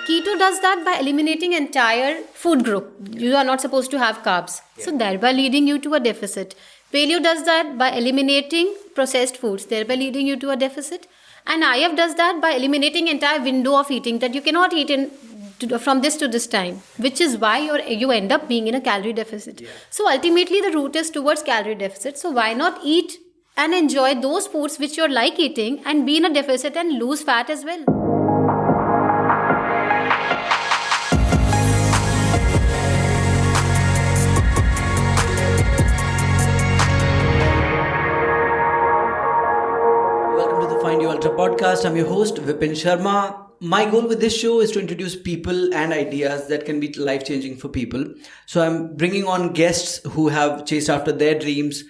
Keto does that by eliminating entire food group. You are not supposed to have carbs. Yeah. So thereby leading you to a deficit. Paleo does that by eliminating processed foods, thereby leading you to a deficit. And IF does that by eliminating entire window of eating, that you cannot eat from this to this time, which is why you end up being in a calorie deficit. Yeah. So ultimately the route is towards calorie deficit. So why not eat and enjoy those foods which you like eating and be in a deficit and lose fat as well. Podcast. I'm your host Vipin Sharma. My goal with this show is to introduce people and ideas that can be life-changing for people. So I'm bringing on guests who have chased after their dreams,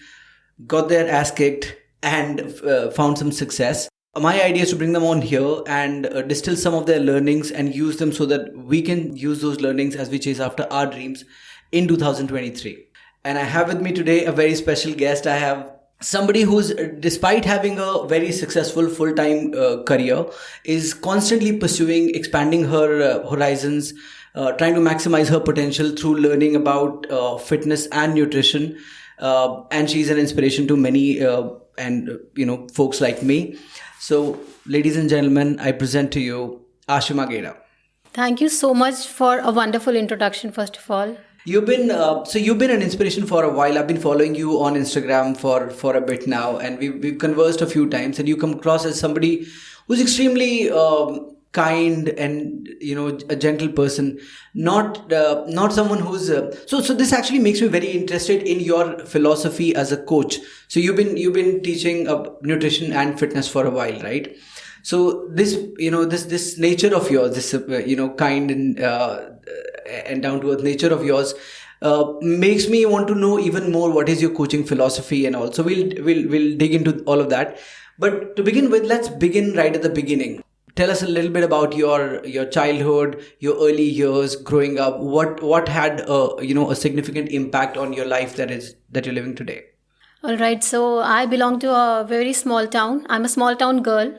got their ass kicked, and found some success. My idea is to bring them on here and distill some of their learnings and use them so that we can use those learnings as we chase after our dreams in 2023. And I have with me today a very special guest. I have somebody who's, despite having a very successful full-time career, is constantly pursuing, expanding her horizons, trying to maximize her potential through learning about fitness and nutrition. And she's an inspiration to many folks like me. So, ladies and gentlemen, I present to you Ashima Gera. Thank you so much for a wonderful introduction, first of all. You've been an inspiration for a while. I've been following you on Instagram for a bit now, and we've conversed a few times. And you come across as somebody who's extremely kind and a gentle person. Not someone who's so. This actually makes me very interested in your philosophy as a coach. So you've been teaching nutrition and fitness for a while, right? So this nature of yours, this kind and down to earth nature of yours makes me want to know even more what is your coaching philosophy and all. So we'll dig into all of that. But to begin with, let's begin right at the beginning. Tell us a little bit about your childhood, your early years growing up. What had a significant impact on your life that you're living today? All right. So I belong to a very small town. I'm a small town girl.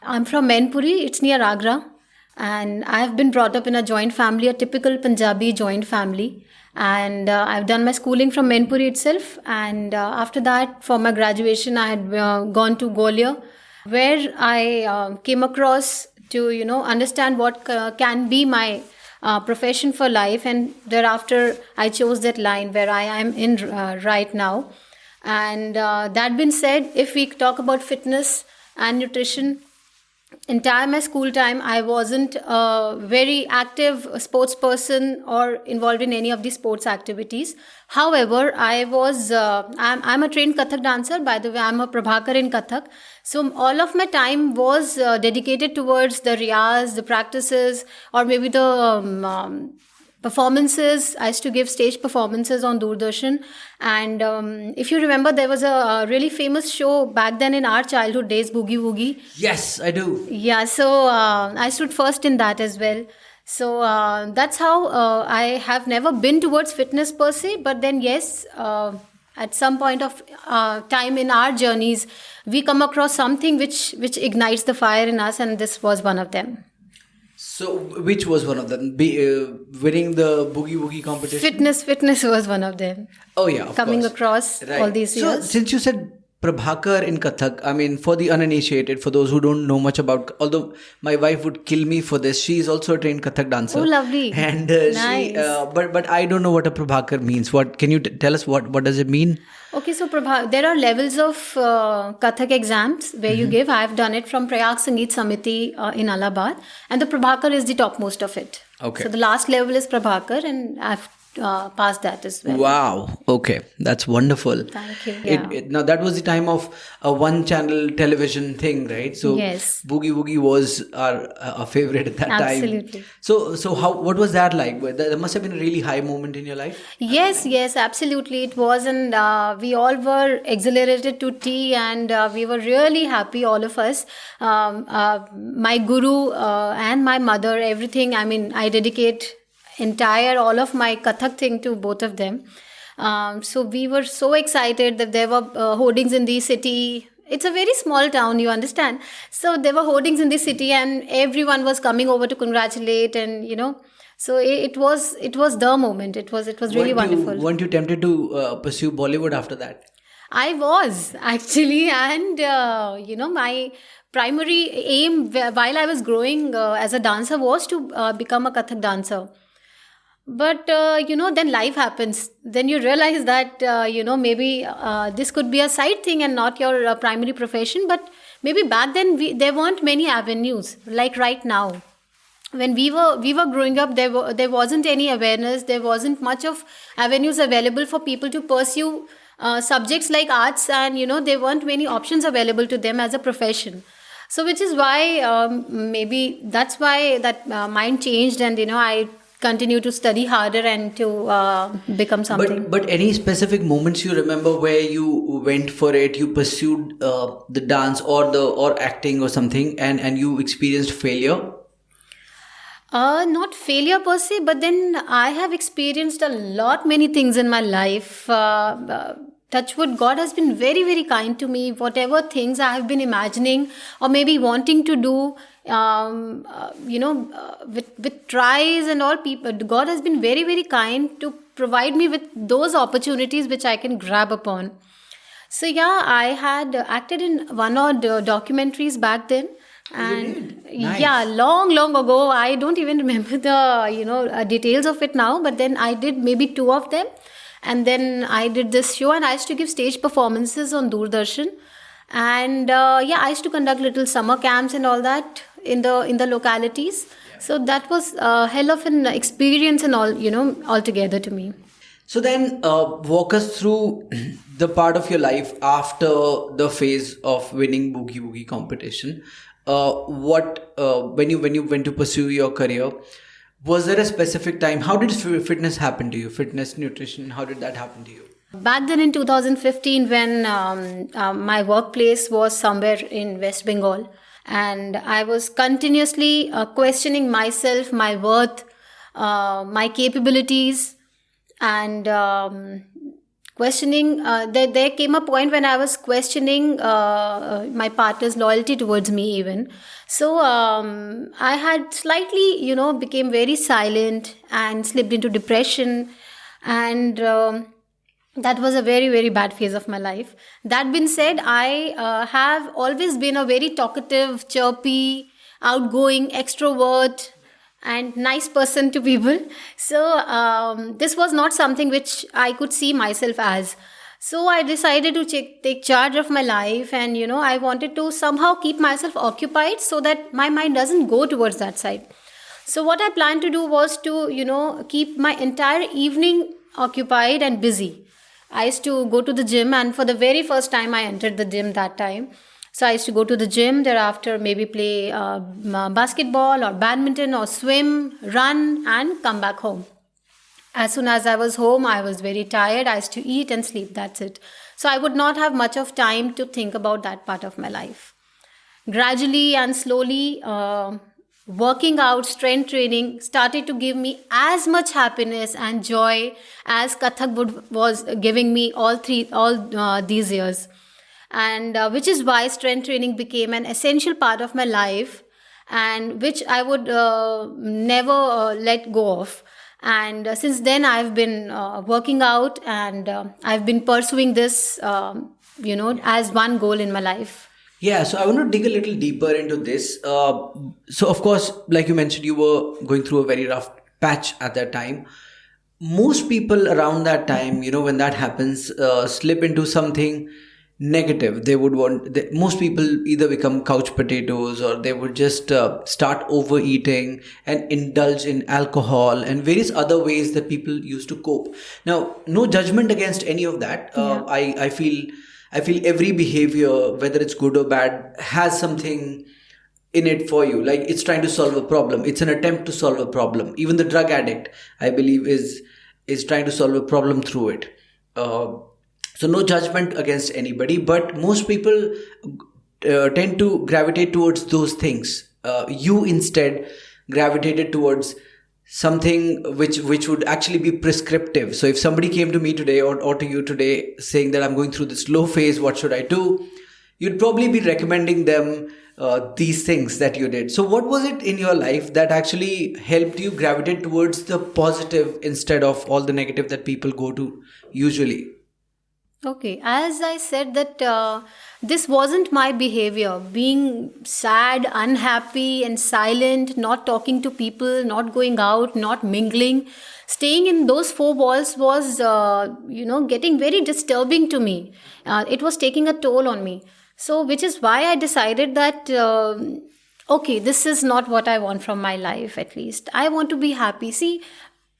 I'm from Mainpuri. It's near Agra. And I've been brought up in a joint family, a typical Punjabi joint family. And I've done my schooling from Mainpuri itself. And after that, for my graduation, I had gone to Gwalior, where I came across to, understand what can be my profession for life. And thereafter, I chose that line where I am in right now. And that being said, if we talk about fitness and nutrition, entire my school time, I wasn't a very active sports person or involved in any of the sports activities. However, I was, I'm a trained Kathak dancer. By the way, I'm a Prabhakar in Kathak. So all of my time was dedicated towards the riyaz, the practices, or maybe the performances. I used to give stage performances on Doordarshan. And if you remember, there was a really famous show back then in our childhood days, Boogie Woogie. Yes, I do. Yeah, so I stood first in that as well. So that's how I have never been towards fitness per se. But then, yes, at some point of time in our journeys, we come across something which ignites the fire in us. And this was one of them. So, which was one of them? Winning the Boogie Woogie competition? Fitness was one of them. Oh, yeah, of Coming course. across Right. all these years. So, since you said Prabhakar in Kathak, I mean, for the uninitiated, for those who don't know much about, although my wife would kill me for this, she is also a trained Kathak dancer. Oh, lovely. And nice. But I don't know what a Prabhakar means. What can you tell us? What does it mean? Okay, so there are levels of Kathak exams where you give. I've done it from Prayag Sangeet Samiti in Allahabad, and the Prabhakar is the topmost of it. Okay. So the last level is Prabhakar, and I've passed that as well. Wow. Okay. That's wonderful. Thank you. Yeah. Now, that was the time of a one-channel television thing, right? So, yes. Boogie Woogie was our favorite at that time. Absolutely. So what was that like? There must have been a really high moment in your life? Yes, absolutely. It was, and we all were exhilarated to tea, and we were really happy, all of us. My guru and my mother, everything. I mean, I dedicate all of my Kathak thing to both of them. So we were so excited that there were hoardings in the city it's a very small town, you understand. So there were hoardings in the city, and everyone was coming over to congratulate, and so it was the moment. It was really wonderful. Weren't you tempted to pursue Bollywood after that? I was actually, and my primary aim while I was growing as a dancer was to become a Kathak dancer. But then life happens. Then you realize that maybe this could be a side thing and not your primary profession. But maybe back then there weren't many avenues like right now. When we were growing up, there wasn't any awareness. There wasn't much of avenues available for people to pursue subjects like arts, and there weren't many options available to them as a profession. So which is why maybe that's why that mind changed, and I continue to study harder and to become something. But any specific moments you remember where you went for it, you pursued the dance or acting or something, and you experienced failure? Not failure per se, but then I have experienced a lot many things in my life. Touchwood, God has been very, very kind to me. Whatever things I have been imagining or maybe wanting to do, with tries and all, people, God has been very, very kind to provide me with those opportunities which I can grab upon. So yeah, I had acted in one or documentaries back then. And Nice. yeah, long ago, I don't even remember the details of it now, but then I did maybe two of them, and then I did this show, and I used to give stage performances on Doordarshan. And I used to conduct little summer camps and all that in the localities. So that was a hell of an experience and all, altogether to me. So then, walk us through the part of your life after the phase of winning Boogie Boogie competition. When you went to pursue your career, was there a specific time? How did fitness happen to you? Fitness, nutrition, how did that happen to you? Back then in 2015, when my workplace was somewhere in West Bengal, and I was continuously questioning myself, my worth, my capabilities, and questioning. There came a point when I was questioning my partner's loyalty towards me even. So I had slightly, became very silent and slipped into depression, and that was a very, very bad phase of my life. That being said, I have always been a very talkative, chirpy, outgoing, extrovert, and nice person to people. So this was not something which I could see myself as. So I decided to take charge of my life, and I wanted to somehow keep myself occupied so that my mind doesn't go towards that side. So what I planned to do was to keep my entire evening occupied and busy. I used to go to the gym, and for the very first time I entered the gym that time. So I used to go to the gym, thereafter maybe play basketball or badminton or swim, run, and come back home. As soon as I was home, I was very tired. I used to eat and sleep. That's it. So I would not have much of time to think about that part of my life. Gradually and slowly, working out, strength training started to give me as much happiness and joy as was giving me all these years. And which is why strength training became an essential part of my life, and which I would never let go of. And since then, I've been working out, and I've been pursuing this, as one goal in my life. Yeah, so I want to dig a little deeper into this. So, of course, like you mentioned, you were going through a very rough patch at that time. Most people around that time, when that happens, slip into something negative. Most people either become couch potatoes, or they would just start overeating and indulge in alcohol and various other ways that people used to cope. Now, no judgment against any of that. I feel every behavior, whether it's good or bad, has something in it for you. Like, it's trying to solve a problem. It's an attempt to solve a problem. Even the drug addict, I believe, is trying to solve a problem through it. So no judgment against anybody, but most people tend to gravitate towards those things. You instead gravitated towards something which would actually be prescriptive. So if somebody came to me today or to you today saying that I'm going through this low phase, what should I do? you'd probably be recommending them these things that you did. So what was it in your life that actually helped you gravitate towards the positive instead of all the negative that people go to usually? Okay, as I said that this wasn't my behavior. Being sad, unhappy, and silent, not talking to people, not going out, not mingling, staying in those four walls was, getting very disturbing to me. It was taking a toll on me. So, which is why I decided that. Okay, this is not what I want from my life, at least. I want to be happy. See,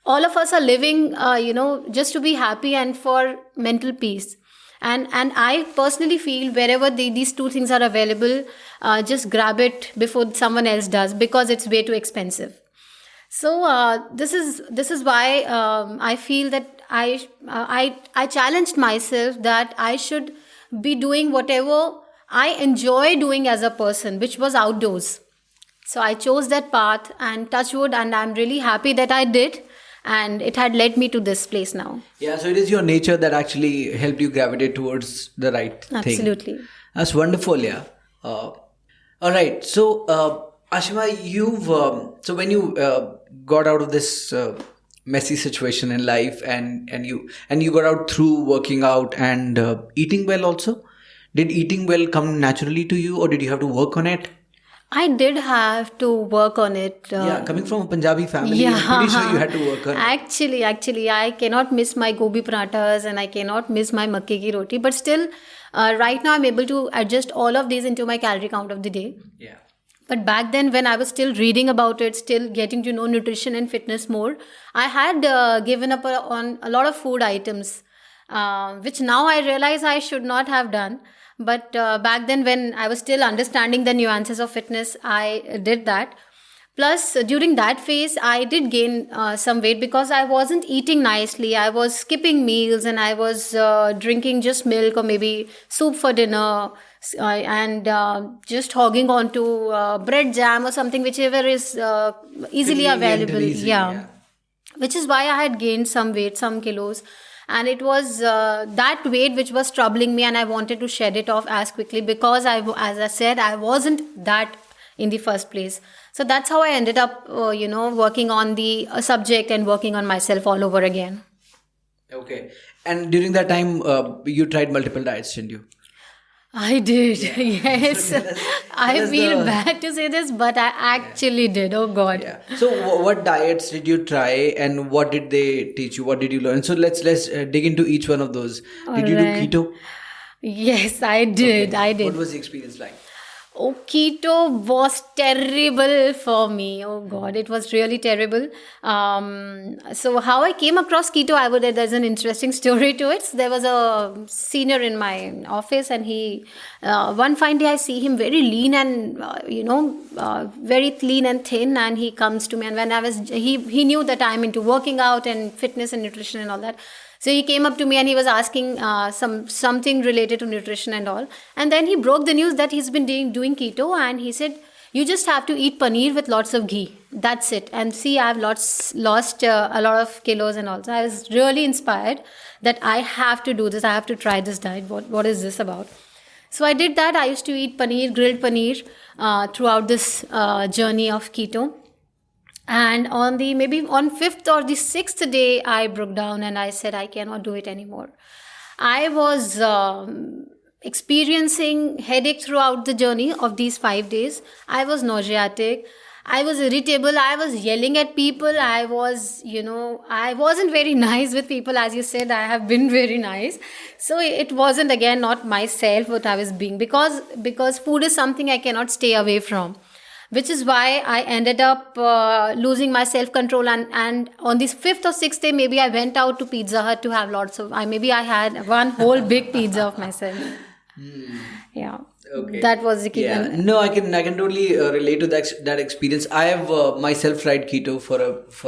all of us are living, just to be happy and for mental peace. And I personally feel wherever these two things are available, just grab it before someone else does, because it's way too expensive. So this is why I feel that I challenged myself that I should be doing whatever I enjoy doing as a person, which was outdoors. So I chose that path, and touch wood, and I'm really happy that I did, and it had led me to this place now. Yeah, so it is your nature that actually helped you gravitate towards the right thing. Absolutely. That's wonderful, yeah. All right, so Ashima, you've so when you got out of this messy situation in life, and you got out through working out and eating well also. Did eating well come naturally to you, or did you have to work on it? I did have to work on it. Yeah, coming from a Punjabi family, I'm pretty sure you had to work on it. Actually, I cannot miss my gobi parathas, and I cannot miss my makke ki roti. But still, right now I'm able to adjust all of these into my calorie count of the day. Yeah. But back then, when I was still reading about it, still getting to know nutrition and fitness more, I had given up on a lot of food items, which now I realize I should not have done. But back then, when I was still understanding the nuances of fitness, I did that. Plus, during that phase, I did gain some weight because I wasn't eating nicely. I was skipping meals, and I was drinking just milk or maybe soup for dinner, and just hogging on to bread jam or something, whichever is easily Convenient available. and easy, yeah. Which is why I had gained some weight, some kilos. And it was that weight which was troubling me, and I wanted to shed it off as quickly because, as I said, I wasn't that in the first place. So that's how I ended up, working on the subject and working on myself all over again. Okay. And during that time, you tried multiple diets, didn't you? I did, yes. I feel bad to say this, but I actually did. Oh God. Yeah. So what diets did you try, and what did they teach you? What did you learn? So let's dig into each one of those. Did you do keto? Yes, I did. Okay. I did. What was the experience like? Oh, keto was terrible for me. Oh God, it was really terrible. So how I came across keto, there's an interesting story to it. So there was a senior in my office, and he, one fine day I see him very lean and, very clean and thin, and he comes to me, and when he knew that I'm into working out and fitness and nutrition and all that. So he came up to me and he was asking something related to nutrition and all. And then he broke the news that he's been doing keto, and he said, you just have to eat paneer with lots of ghee. That's it. And see, I've lost a lot of kilos and all. So I was really inspired that I have to do this. I have to try this diet. What is this about? So I did that. I used to eat paneer, grilled paneer throughout this journey of keto. And maybe on 5th or the 6th day, I broke down and I said, I cannot do it anymore. I was experiencing headache throughout the journey of these 5 days. I was nauseatic. I was irritable. I was yelling at people. I wasn't very nice with people. As you said, I have been very nice. So it wasn't, again, not myself what I was being, because food is something I cannot stay away from. Which is why I ended up losing my self-control, and on this 5th or 6th day, maybe I went out to Pizza Hut to have maybe I had one whole big pizza of myself. Yeah. Okay. That was the keto. Yeah. No, I can totally relate to that experience. I have myself tried keto for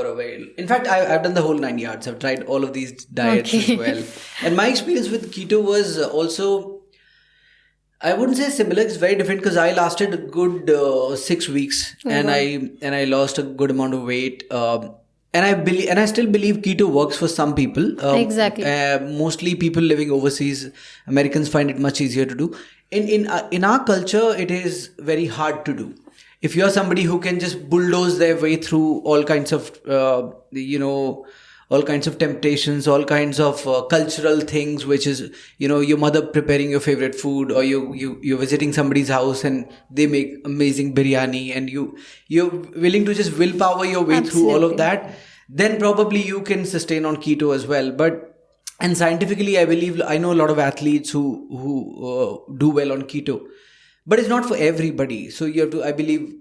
a while. In fact, I've done the whole 9 yards. I've tried all of these diets as well. And my experience with keto was also, I wouldn't say similar. It's very different because I lasted a good 6 weeks, and I lost a good amount of weight. And I still believe keto works for some people. Exactly. Mostly people living overseas, Americans find it much easier to do. in our culture, it is very hard to do. If you're somebody who can just bulldoze their way through all kinds of all kinds of temptations, all kinds of cultural things, which is, your mother preparing your favorite food, or you're visiting somebody's house and they make amazing biryani, and you're willing to just willpower your way through all of that, then probably you can sustain on keto as well. And scientifically, I know a lot of athletes who do well on keto, but it's not for everybody. So you have to, I believe,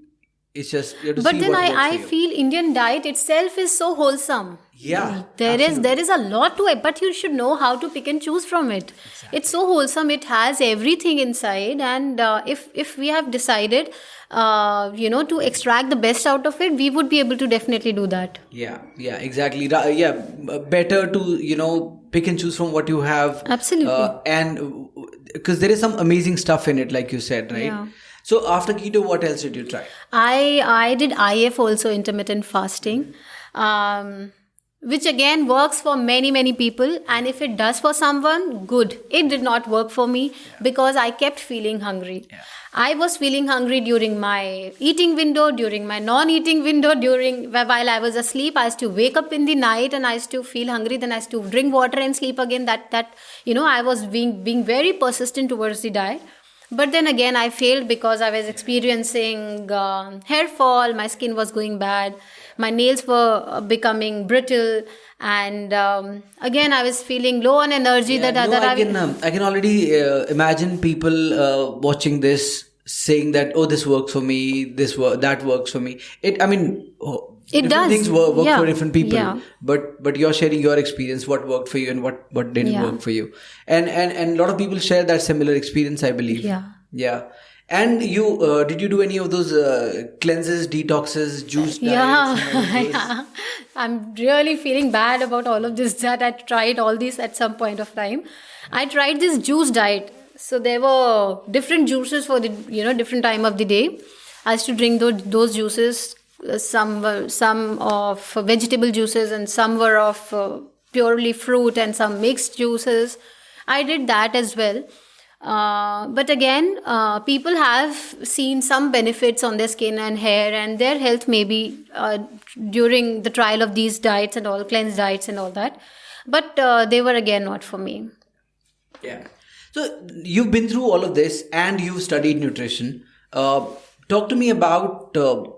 it's just you have to But see then what works for I you. feel Indian diet itself is so wholesome. Yeah, There absolutely. is a lot to it, but you should know how to pick and choose from it. It's so wholesome. It has everything inside, and if we have decided, to extract the best out of it, we would be able to definitely do that. Yeah, exactly. Better to, pick and choose from what you have. Absolutely. And because there is some amazing stuff in it, like you said, right? Yeah. So after keto, what else did you try? I did IF also, intermittent fasting, which again works for many people. And if it does for someone, good. It did not work for me because I kept feeling hungry. Yeah. I was feeling hungry during my eating window, during my non-eating window, while I was asleep. I used to wake up in the night and I used to feel hungry. Then I used to drink water and sleep again. That I was being very persistent towards the diet. But then again, I failed because I was experiencing hair fall. My skin was going bad. My nails were becoming brittle. And again, I was feeling low on energy. I can already imagine people watching this saying that, oh, this works for me, that works for me. It Different does. things work Yeah. for different people. Yeah. But you're sharing your experience, what worked for you and what didn't Yeah. work for you. And a lot of people share that similar experience, I believe. Yeah. Yeah. And you did you do any of those cleanses, detoxes, juice diets? And all of those? Yeah. I'm really feeling bad about all of this, that I tried all these at some point of time. I tried this juice diet. So there were different juices for the different time of the day. I used to drink those juices. Some of vegetable juices and some were of purely fruit and some mixed juices. I did that as well. But again, people have seen some benefits on their skin and hair and their health maybe during the trial of these diets and all, cleanse diets and all that. But they were again not for me. Yeah. So you've been through all of this and you've studied nutrition. Talk to me about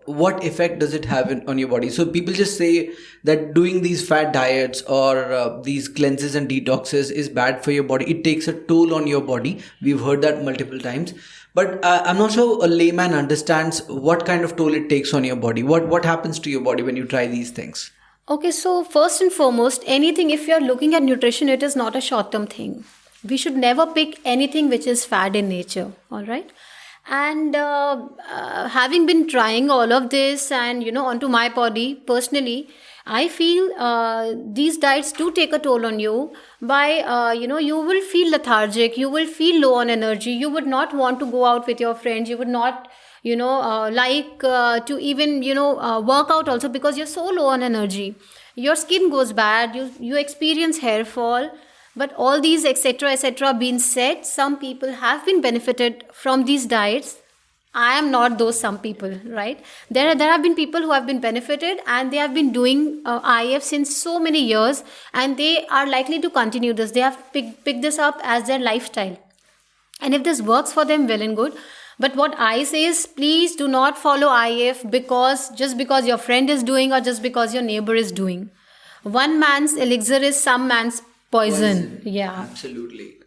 what effect does it have on your body? So people just say that doing these fat diets or these cleanses and detoxes is bad for your body. It takes a toll on your body. We've heard that multiple times. But I'm not sure a layman understands what kind of toll it takes on your body. What happens to your body when you try these things? Okay, so first and foremost, anything, if you're looking at nutrition, it is not a short-term thing. We should never pick anything which is fad in nature, all right? And having been trying all of this and, onto my body personally, I feel these diets do take a toll on you by, you will feel lethargic, you will feel low on energy, you would not want to go out with your friends, you would not, like to even, work out also because you're so low on energy. Your skin goes bad, you experience hair fall. But all these etc. being said, some people have been benefited from these diets. I am not those some people, right? There have been people who have been benefited and they have been doing IF since so many years and they are likely to continue this. They have picked this up as their lifestyle. And if this works for them, well and good. But what I say is, please do not follow IF just because your friend is doing or just because your neighbor is doing. One man's elixir is some man's poison. Yeah. Absolutely.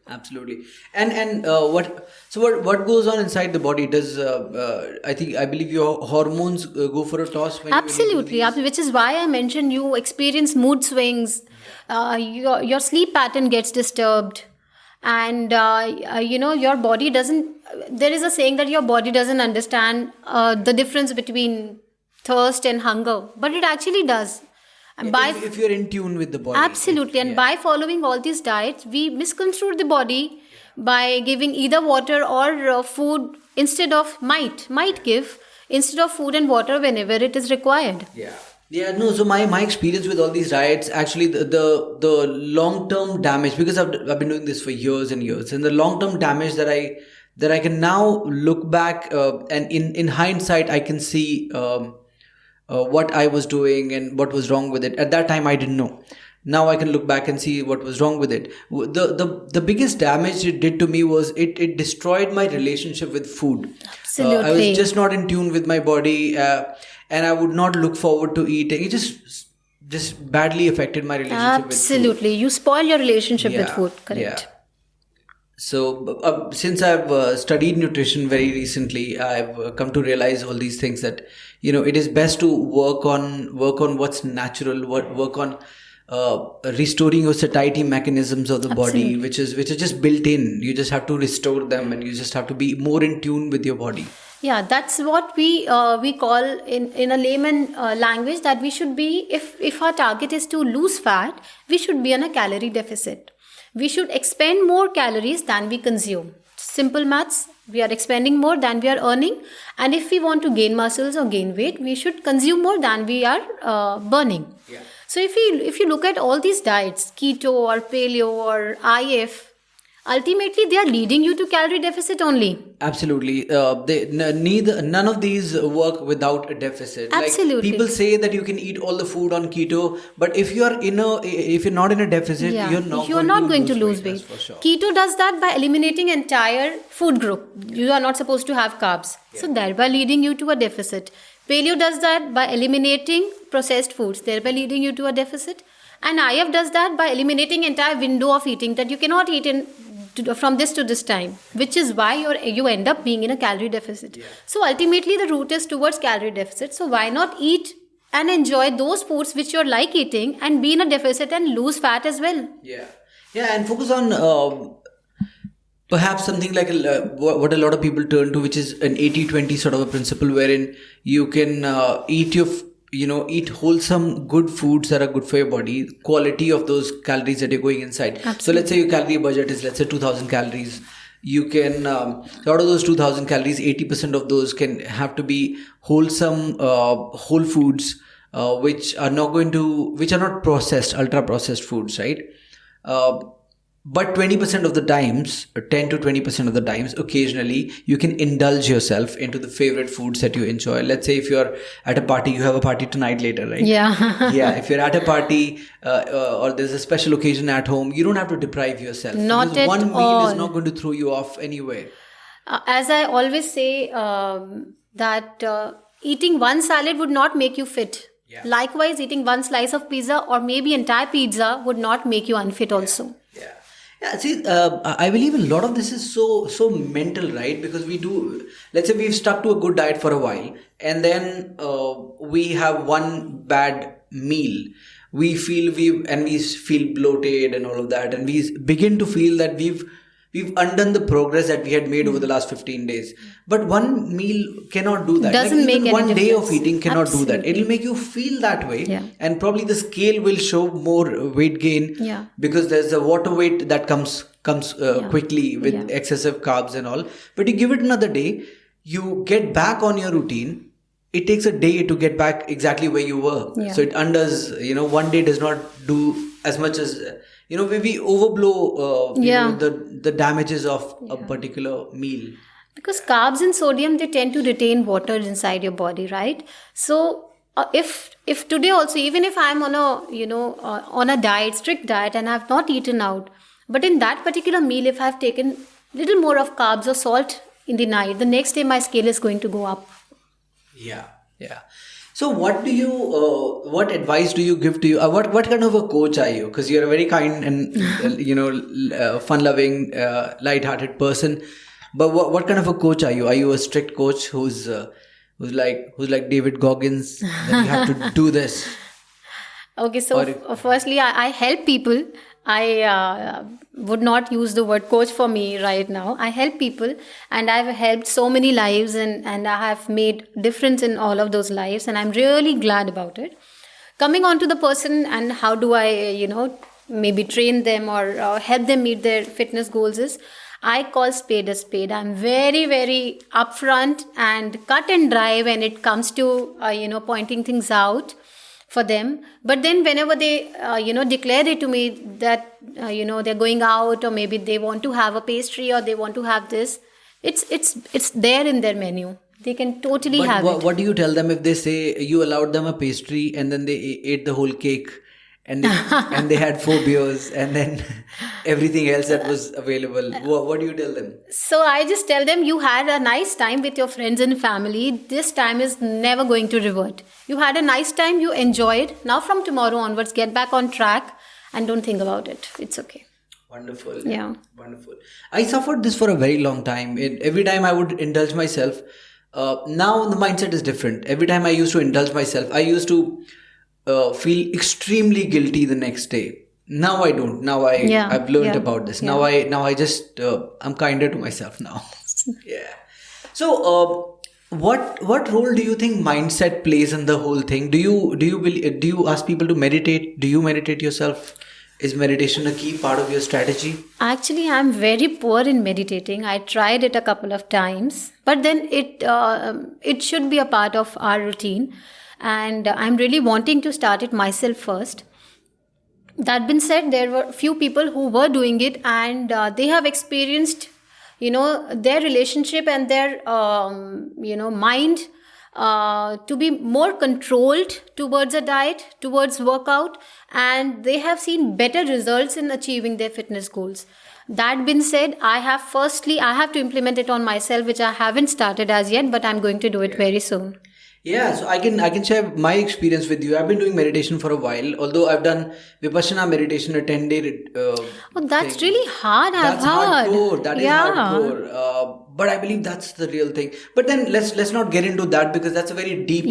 And what goes on inside the body? Does I believe your hormones go for a toss when Absolutely, you do these? which is why I mentioned you experience mood swings, your sleep pattern gets disturbed, and your body doesn't. There is a saying that your body doesn't understand the difference between thirst and hunger, but it actually does. If you're in tune with the body. Absolutely. And by following all these diets, we misconstrue the body by giving either water or food instead of might give instead of food and water whenever it is required. Yeah, no. So my experience with all these diets, actually, the long term damage, because I've been doing this for years and years, and the long term damage that that I can now look back, and in hindsight I can see what I was doing and what was wrong with it. At that time I didn't know. Now I can look back and see what was wrong with it. The biggest damage it did to me was it destroyed my relationship with food. I was Absolutely. just not in tune with my body, and I would not look forward to eating. It just badly affected my relationship with food. Absolutely. You spoil your relationship with Yeah, food, yeah. correct? So, since I've studied nutrition very recently, I've come to realize all these things, that it is best to work on what's natural, work on restoring your satiety mechanisms of the body, Absolutely. which is just built in. You just have to restore them, and you just have to be more in tune with your body. Yeah, that's what we call in a layman language, that we should be, if our target is to lose fat, we should be on a calorie deficit. We should expend more calories than we consume. Simple maths, we are expending more than we are earning, and if we want to gain muscles or gain weight, we should consume more than we are burning. Yeah. So if you look at all these diets, keto or paleo or IF, ultimately they are leading you to calorie deficit only. Absolutely. None of these work without a deficit. Like, Absolutely. people say that you can eat all the food on keto, but if you're not in a deficit, Yeah, you're not going to lose weight. weight. That's for sure. Keto does that by eliminating entire food group. You are not supposed to have carbs. So thereby leading you to a deficit. Paleo does that by eliminating processed foods, thereby leading you to a deficit. And IF does that by eliminating entire window of eating, that you cannot eat from this to this time, which is why you end up being in a calorie deficit. Yeah. So ultimately the route is towards calorie deficit. So why not eat and enjoy those foods which you're like eating, and be in a deficit and lose fat as well? Yeah. Yeah, and focus on perhaps something like what a lot of people turn to, which is an 80-20 sort of a principle, wherein you can eat wholesome good foods that are good for your body, quality of those calories that you're going inside. Absolutely. So let's say your calorie budget is, let's say, 2000 calories. You can out of those 2000 calories, 80% of those can have to be wholesome whole foods, which are not processed, ultra processed foods, right? But 20% of the times, or 10 to 20% of the times, occasionally, you can indulge yourself into the favorite foods that you enjoy. Let's say if you're at a party, you have a party tonight later, right? Yeah. Yeah, if you're at a party or there's a special occasion at home, you don't have to deprive yourself. Not because at one meal all. is not going to throw you off anywhere. As I always say, that eating one salad would not make you fit. Yeah. Likewise, eating one slice of pizza or maybe entire pizza would not make you unfit also. Yeah. Yeah, see, I believe a lot of this is so mental, right? Because let's say we've stuck to a good diet for a while, and then we have one bad meal. We feel bloated and all of that, and we begin to feel that we've undone the progress that we had made over the last 15 days. But one meal cannot do that. Doesn't Like, make even any one day difference. of eating cannot do that. Absolutely. It'll make you feel that way. Yeah. And probably the scale will show more weight gain. Yeah. Because there's a water weight that comes quickly with Yeah. excessive carbs and all. But you give it another day, you get back on your routine. It takes a day to get back exactly where you were. Yeah. So it undoes, one day does not do as much as, we overblow the damages of a particular meal. Because carbs and sodium, they tend to retain water inside your body, right? So if today also, even if I'm on a diet, strict diet, and I've not eaten out, but in that particular meal, if I've taken little more of carbs or salt in the night, the next day my scale is going to go up. Yeah, yeah. So what advice do you give to you? What kind of a coach are you? Because you're a very kind and fun-loving, light-hearted person. But what kind of a coach are you? Are you a strict coach who's like David Goggins, that you have to do this? Okay, so firstly, I help people. I would not use the word coach for me right now. I help people, and I've helped so many lives, and I have made difference in all of those lives, and I'm really glad about it. Coming on to the person and how do I, maybe train them or help them meet their fitness goals is, I call spade a spade. I'm very, very upfront and cut and dry when it comes to, pointing things out for them. But then whenever they, declare it to me that, they're going out, or maybe they want to have a pastry or they want to have this, It's there in their menu. They can totally But have it. what do you tell them if they say you allowed them a pastry and then they ate the whole cake and and they had 4 beers and then everything else that was available? What do you tell them? So I just tell them, you had a nice time with your friends and family. This time is never going to revert. You had a nice time, you enjoyed. Now from tomorrow onwards, get back on track and don't think about it. It's okay. Wonderful. Yeah. Wonderful. I suffered this for a very long time. Every time I would indulge myself, now the mindset is different. Every time I used to indulge myself, I used to feel extremely guilty the next day. Now I don't. Now I've learned about this. Now I just I'm kinder to myself now. Yeah. So what role do you think mindset plays in the whole thing? Do you ask people to meditate? Do you meditate yourself? Is meditation a key part of your strategy? Actually, I'm very poor in meditating. I tried it a couple of times, but then it should be a part of our routine, and I'm really wanting to start it myself first. That being said, there were few people who were doing it, and they have experienced, their relationship and their mind to be more controlled towards a diet, towards workout, and they have seen better results in achieving their fitness goals. That being said, I have to implement it on myself, which I haven't started as yet, but I'm going to do it very soon. Yeah, so I can share my experience with you. I've been doing meditation for a while, although I've done Vipassana meditation, a 10-day that's thing. really hard. That's hardcore. That is hardcore. But I believe that's the real thing. But then let's not get into that because that's a very deep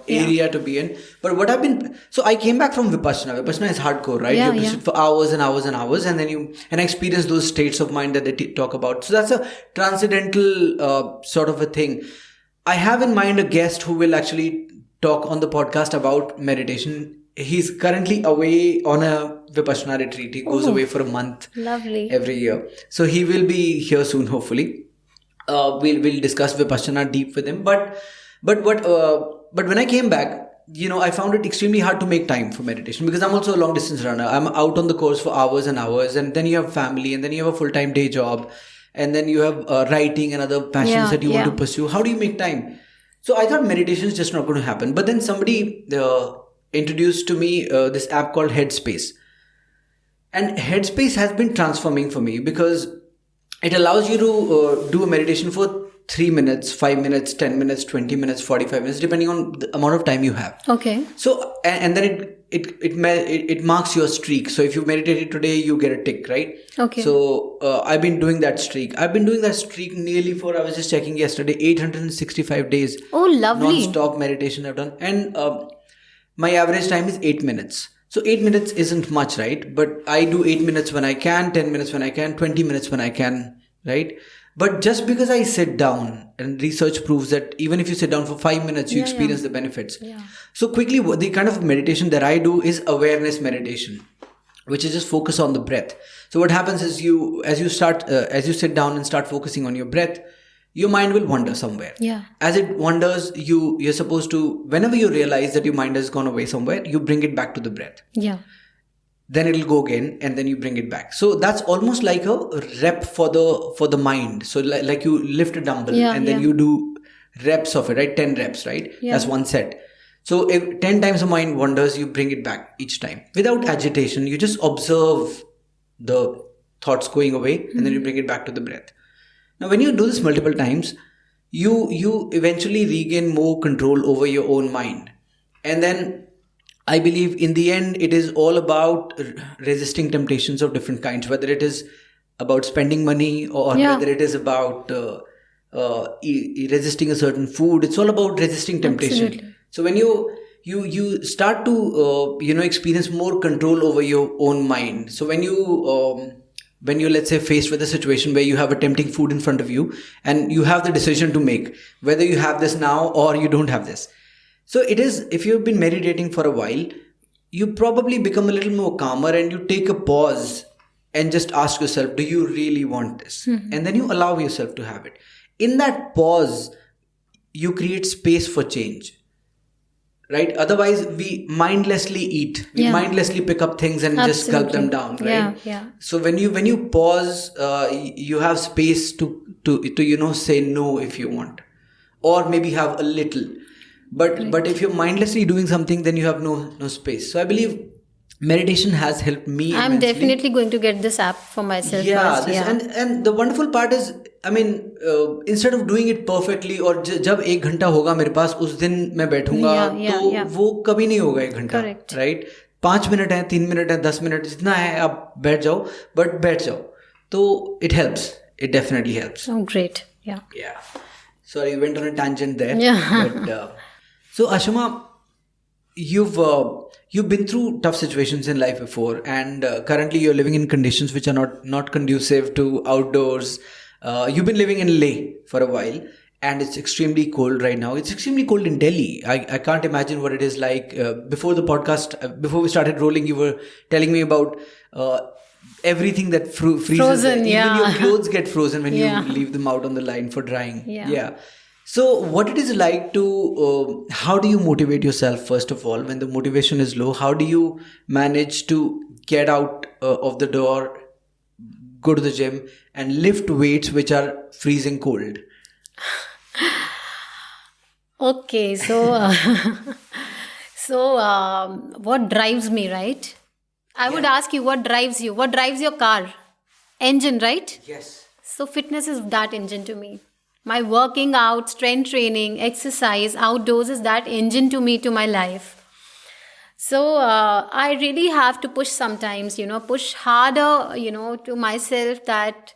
area to be in. But so I came back from Vipassana. Vipassana is hardcore, right? You have to sit for hours and hours and hours, and then and experience those states of mind that they talk about. So that's a transcendental sort of a thing. I have in mind a guest who will actually talk on the podcast about meditation. He's currently away on a Vipassana retreat. He goes away for a month. Lovely. Every year. So he will be here soon, hopefully. We'll discuss Vipassana deep with him. But when I came back, I found it extremely hard to make time for meditation because I'm also a long distance runner. I'm out on the course for hours and hours, and then you have family, and then you have a full-time day job. And then you have writing and other passions that you want to pursue. How do you make time? So I thought meditation is just not going to happen. But then somebody introduced to me this app called Headspace. And Headspace has been transforming for me because it allows you to do a meditation for 3 minutes, 5 minutes, 10 minutes, 20 minutes, 45 minutes, depending on the amount of time you have. Okay. So, and then it marks your streak. So if you meditated today, you get a tick, right? Okay. So I've been doing that streak. I've been doing that streak nearly I was just checking yesterday, 865 days. Oh, lovely. Non-stop meditation I've done. And my average time is 8 minutes. So 8 minutes isn't much, right? But I do 8 minutes when I can, 10 minutes when I can, 20 minutes when I can, right? But just because I sit down, and research proves that even if you sit down for 5 minutes, you experience the benefits. Yeah. So quickly, the kind of meditation that I do is awareness meditation, which is just focus on the breath. So what happens is as you sit down and start focusing on your breath, your mind will wander somewhere. Yeah. As it wanders, you're supposed to, whenever you realize that your mind has gone away somewhere, you bring it back to the breath. Yeah. Then it'll go again, and then you bring it back. So that's almost like a rep for the mind. So like you lift a dumbbell and then you do reps of it, right? 10 reps, right? Yeah. That's one set. So if 10 times the mind wanders, you bring it back each time without agitation. You just observe the thoughts going away, and then you bring it back to the breath. Now, when you do this multiple times, you eventually regain more control over your own mind. And then I believe in the end, it is all about resisting temptations of different kinds, whether it is about spending money or whether it is about resisting a certain food. It's all about resisting temptation. Absolutely. So when you start to experience more control over your own mind. So when you let's say faced with a situation where you have a tempting food in front of you and you have the decision to make whether you have this now or you don't have this. So it is, if you've been meditating for a while, you probably become a little more calmer and you take a pause and just ask yourself, do you really want this? Mm-hmm. And then you allow yourself to have it. In that pause, you create space for change, right? Otherwise, we mindlessly eat. We mindlessly pick up things and just gulp them down, right? Yeah. So when you pause, you have space to to say no if you want, or maybe have a little. But if you're mindlessly doing something, then you have no space. So I believe meditation has helped me I'm immensely. definitely going to get this app for myself Yeah, first. Yeah. and the wonderful part is, I mean, instead of doing it perfectly, और जब 1 घंटा होगा मेरे पास उस दिन मैं बैठूंगा, तो वो कभी नहीं होगा 1 घंटा, Correct. राइट? 5 मिनट है, 3 मिनट है, 10 मिनट, जितना है आप बैठ जाओ, बट बैठ जाओ, तो it helps. It definitely helps. Oh, great. Yeah. Yeah. Sorry, went on a tangent there. Yeah. But, so Ashima, you've been through tough situations in life before, and currently you're living in conditions which are not conducive to outdoors. You've been living in Leh for a while, and it's extremely cold right now. It's extremely cold in Delhi. I can't imagine what it is like. Before the podcast, before we started rolling, you were telling me about everything that freezes. Frozen, Even your clothes get frozen when Yeah. you leave them out on the line for drying. Yeah. So what it is like to, how do you motivate yourself first of all when the motivation is low? How do you manage to get out of the door, go to the gym and lift weights which are freezing cold? Okay, so what drives me, right? I would ask you, what drives you? What drives your car? Engine, right? Yes. So fitness is that engine to me. My working out, strength training, exercise, outdoors is that engine to me, to my life. So I really have to push sometimes, push harder, to myself, that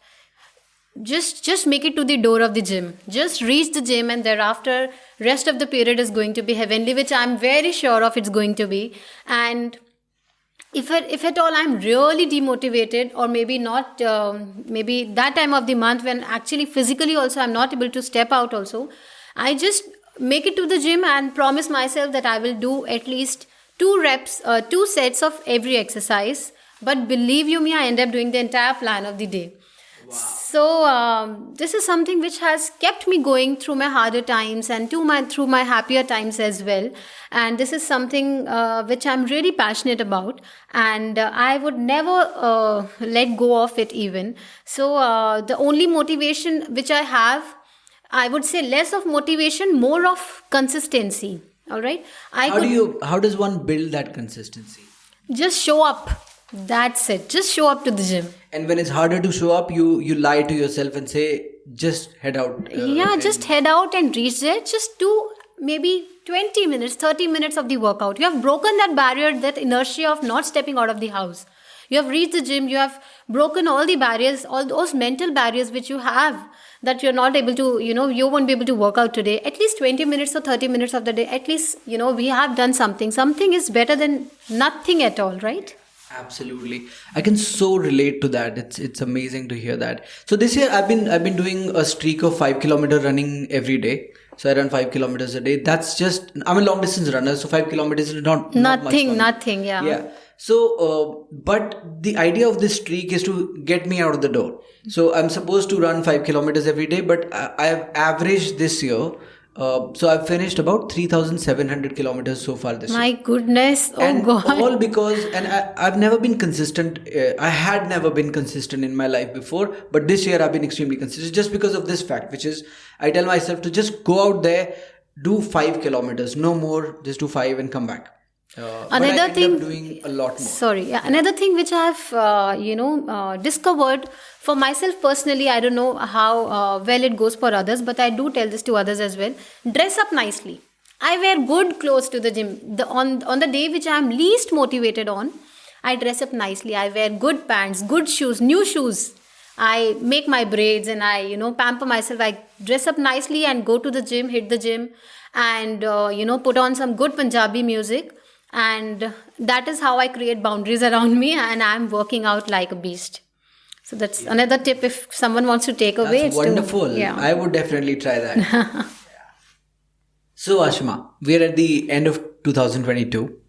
just make it to the door of the gym. Just reach the gym, and thereafter rest of the period is going to be heavenly, which I'm very sure of it's going to be. And if at all I'm really demotivated, or maybe not, maybe that time of the month when actually physically also I'm not able to step out also, I just make it to the gym and promise myself that I will do at least 2 sets of every exercise. But believe you me, I end up doing the entire plan of the day. Wow. So this is something which has kept me going through my harder times and through my happier times as well. And this is something which I'm really passionate about, and I would never let go of it even. So the only motivation which I have, I would say less of motivation, more of consistency. All right. How does one build that consistency? Just show up. That's it. Just show up to the gym. And when it's harder to show up, you lie to yourself and say, just head out. Just head out and reach there. Just do maybe 20 minutes, 30 minutes of the workout. You have broken that barrier, that inertia of not stepping out of the house. You have reached the gym. You have broken all the barriers, all those mental barriers which you have, that you're not able to, you won't be able to work out today. At least 20 minutes or 30 minutes of the day, at least, we have done something. Something is better than nothing at all, right? Absolutely. I can so relate to that. It's amazing to hear that. So this year I've been doing a streak of 5 kilometer running every day. So I run 5 kilometers a day. That's just, I'm a long distance runner, so 5 kilometers is not much fun. Nothing, yeah. Yeah. So, but the idea of this streak is to get me out of the door. So I'm supposed to run 5 kilometers every day, but I've averaged this year. So I've finished about 3,700 kilometers so far this year. My goodness. Oh, and God. all because, and I've never been consistent. I had never been consistent in my life before, but this year I've been extremely consistent just because of this fact, which is I tell myself to just go out there, do 5 kilometers, no more, just do 5 and come back. Another thing, doing a lot more. Sorry, yeah. Another thing which I've discovered for myself personally, I don't know how well it goes for others, but I do tell this to others as well. Dress up nicely. I wear good clothes to the gym. On the day which I am least motivated on, I dress up nicely. I wear good pants, good shoes, new shoes. I make my braids and I pamper myself. I dress up nicely and go to the gym, hit the gym, and put on some good Punjabi music. And that is how I create boundaries around me, and I'm working out like a beast. So that's another tip if someone wants to take away. That's wonderful. I would definitely try that. So Ashima, we are at the end of 2022.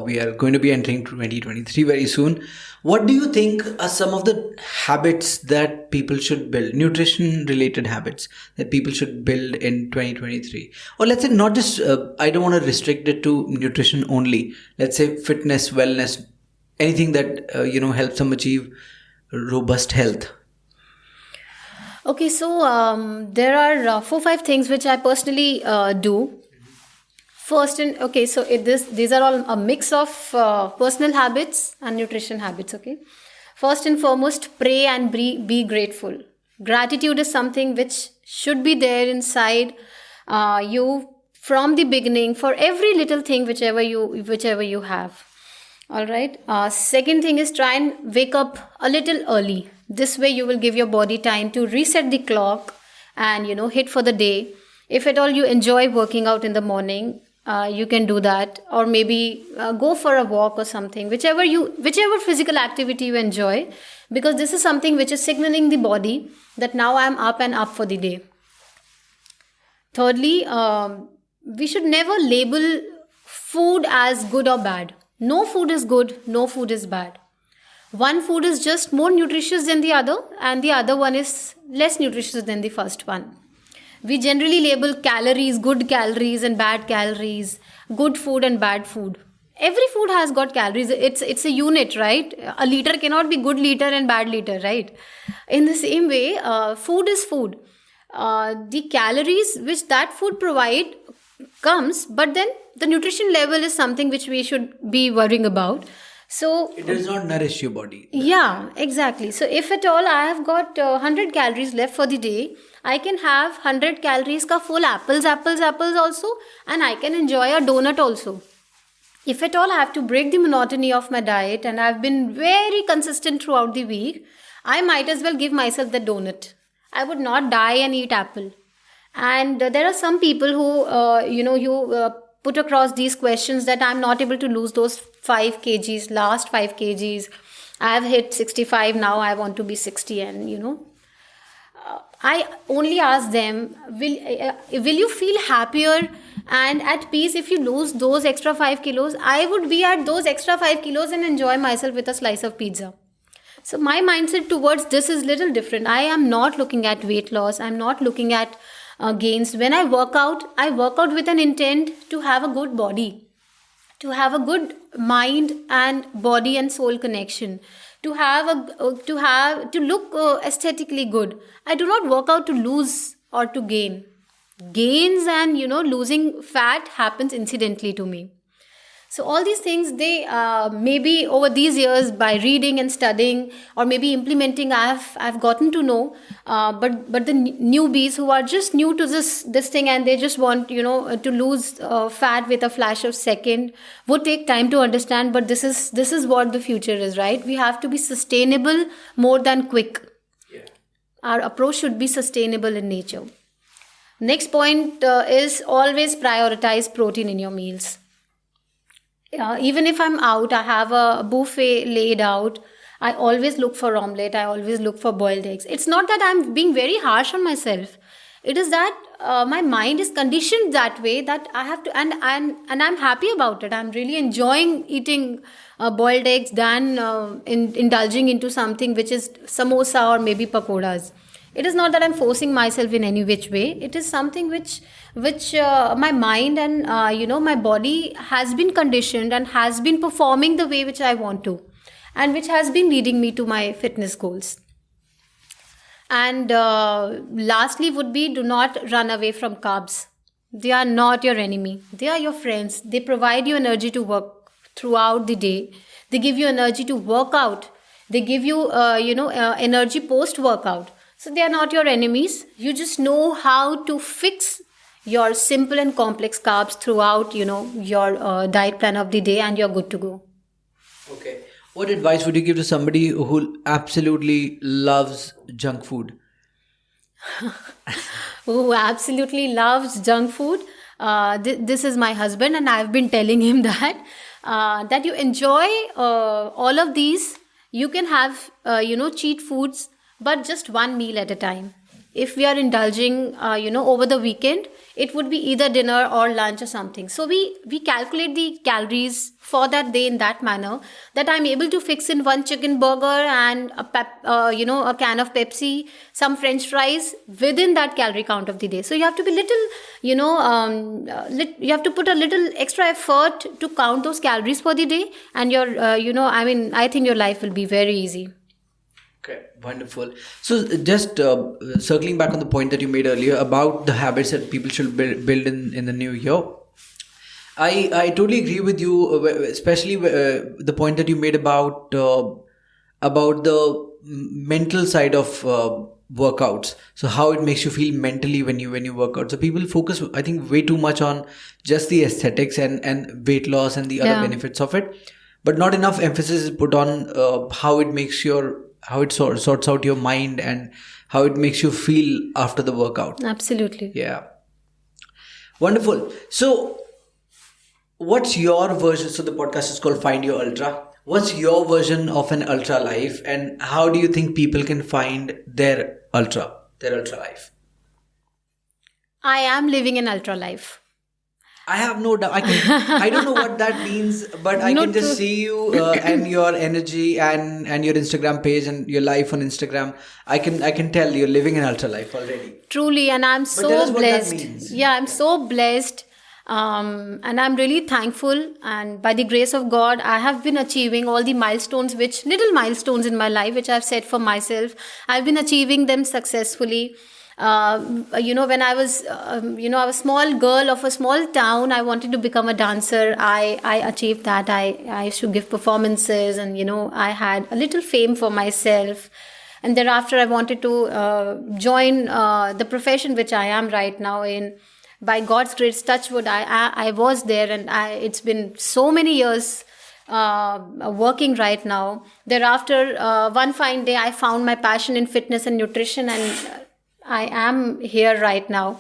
We are going to be entering 2023 very soon. What do you think are some of the habits that people should build, nutrition related habits that people should build in 2023? Or let's say not just, I don't want to restrict it to nutrition only. Let's say fitness, wellness, anything that, helps them achieve robust health. Okay, so there are 4 5 things which I personally do. First, so these are all a mix of personal habits and nutrition habits. Okay, first and foremost, pray and be grateful. Gratitude is something which should be there inside you from the beginning for every little thing whichever you have. All right. Second thing is try and wake up a little early. This way you will give your body time to reset the clock and hit for the day. If at all you enjoy working out in the morning, you can do that, or maybe go for a walk or something, whichever physical activity you enjoy, because this is something which is signaling the body that now I am up and up for the day. Thirdly, we should never label food as good or bad. No food is good, no food is bad. One food is just more nutritious than the other, and the other one is less nutritious than the first one. We generally label calories, good calories and bad calories, good food and bad food. Every food has got calories. It's a unit, right? A liter cannot be good liter and bad liter, right? In the same way, food is food. The calories which that food provide comes, but then the nutrition level is something which we should be worrying about. So it does not nourish your body. Yeah, exactly. So if at all I have got 100 calories left for the day, I can have 100 calories ka full apples also, and I can enjoy a donut also. If at all I have to break the monotony of my diet and I've been very consistent throughout the week, I might as well give myself the donut. I would not die and eat apple. And there are some people who, you put across these questions that I'm not able to lose those 5 kgs, last 5 kgs. I've hit 65 now, I want to be 60, and I only ask them, will you feel happier and at peace if you lose those extra 5 kilos? I would be at those extra 5 kilos and enjoy myself with a slice of pizza. So my mindset towards this is little different. I am not looking at weight loss. I'm not looking at gains. When I work out with an intent to have a good body, to have a good mind and body and soul connection, to look aesthetically good. I do not work out to lose or to gain. Gains and losing fat happens incidentally to me. So all these things, they maybe over these years by reading and studying or maybe implementing, I've gotten to know. But the newbies who are just new to this thing and they just want to lose fat with a flash of second would take time to understand. But this is what the future is, right? We have to be sustainable more than quick. Yeah. Our approach should be sustainable in nature. Next point is always prioritize protein in your meals. Even if I'm out, I have a buffet laid out, I always look for omelette, I always look for boiled eggs. It's not that I'm being very harsh on myself. It is that my mind is conditioned that way that I have to, and I'm happy about it. I'm really enjoying eating boiled eggs than indulging into something which is samosa or maybe pakoras. It is not that I'm forcing myself in any which way. It is something which my mind and my body has been conditioned and has been performing the way which I want to, and which has been leading me to my fitness goals. And lastly would be, do not run away from carbs. They are not your enemy. They are your friends. They provide you energy to work throughout the day. They give you energy to work out. They give you energy post workout. So they are not your enemies. You just know how to fix your simple and complex carbs throughout, your diet plan of the day, and you're good to go. Okay. What advice would you give to somebody who absolutely loves junk food? Who absolutely loves junk food? This is my husband, and I've been telling him that you enjoy all of these. You can have, cheat foods, but just one meal at a time. If we are indulging, over the weekend, it would be either dinner or lunch or something. So we calculate the calories for that day in that manner that I'm able to fix in one chicken burger and a can of Pepsi, some French fries within that calorie count of the day. So you have to be you have to put a little extra effort to count those calories for the day, and I think your life will be very easy. Okay, wonderful. So, just circling back on the point that you made earlier about the habits that people should build in the new year. I totally agree with you, especially the point that you made about the mental side of workouts. So how it makes you feel mentally when you work out. So people focus, I think, way too much on just the aesthetics and weight loss and the other benefits of it, but not enough emphasis is put on how it makes how it sorts out your mind and how it makes you feel after the workout. Absolutely. Yeah. Wonderful. So what's your version? So the podcast is called Find Your Ultra. What's your version of an ultra life, and how do you think people can find their ultra life? I am living an ultra life. I have no doubt. I don't know what that means, but I can just see you and your energy and your Instagram page and your life on Instagram. I can tell you're living an ultra life already. Truly, and I'm so tell us what that blessed. means. Yeah, I'm so blessed. And I'm really thankful, and by the grace of God I have been achieving all the milestones, little milestones in my life which I've set for myself. I've been achieving them successfully. When I was I was a small girl of a small town. I wanted to become a dancer. I achieved that. I used to give performances, and I had a little fame for myself. And thereafter I wanted to join the profession which I am right now in. By God's grace, touch wood, I was there, and it's been so many years working right now. Thereafter, one fine day, I found my passion in fitness and nutrition, and I am here right now.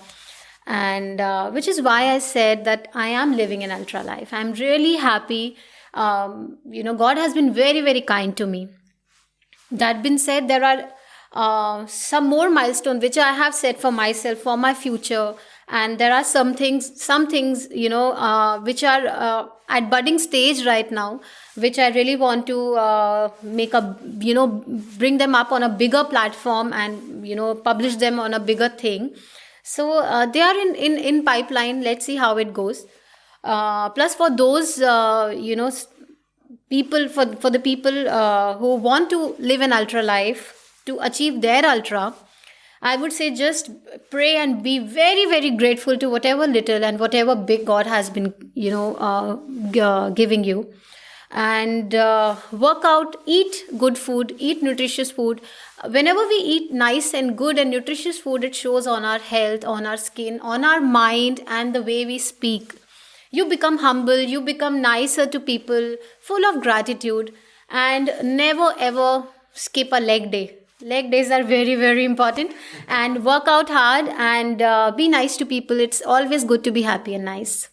And which is why I said that I am living an ultra life. I'm really happy. God has been very, very kind to me. That being said, there are some more milestones which I have set for myself, for my future. And there are some things, which are at budding stage right now, which I really want to bring them up on a bigger platform and, publish them on a bigger thing. So they are in pipeline. Let's see how it goes. Plus for those, people, for the people who want to live an ultra life, to achieve their ultra, I would say just pray and be very, very grateful to whatever little and whatever big God has been, giving you. And work out, eat good food, eat nutritious food. Whenever we eat nice and good and nutritious food, it shows on our health, on our skin, on our mind, and the way we speak. You become humble, you become nicer to people, full of gratitude, and never ever skip a leg day. Leg days are very, very important, and work out hard and be nice to people. It's always good to be happy and nice.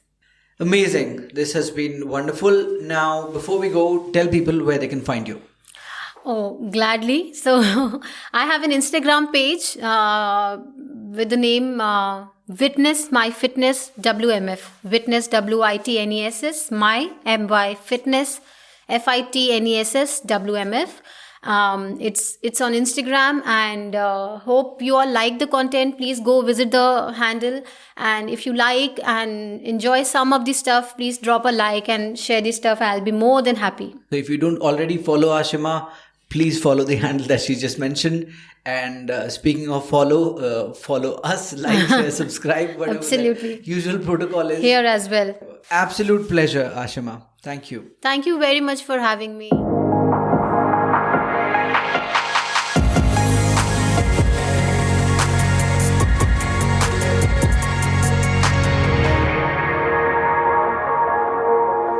Amazing. This has been wonderful. Now, before we go, tell people where they can find you. Oh, gladly. So I have an Instagram page with the name Witness My Fitness WMF. Witness WITNESS, My MY Fitness FITNESS WMF. It's on Instagram, and hope you all like the content. Please go visit the handle, and if you like and enjoy some of the stuff, please drop a like and share this stuff. I'll be more than happy. So if you don't already follow Ashima, please follow the handle that she just mentioned. And speaking of follow us, like, share, subscribe, whatever Absolutely. the usual protocol is. Here as well. Absolute pleasure, Ashima. Thank you. Thank you very much for having me.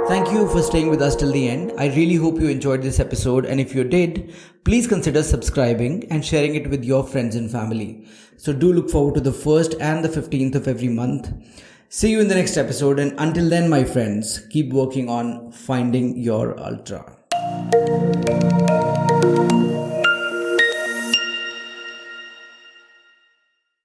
Thank you for staying with us till the end. I really hope you enjoyed this episode, and if you did, please consider subscribing and sharing it with your friends and family. So do look forward to the 1st and the 15th of every month. See you in the next episode, and until then, my friends, keep working on finding your ultra.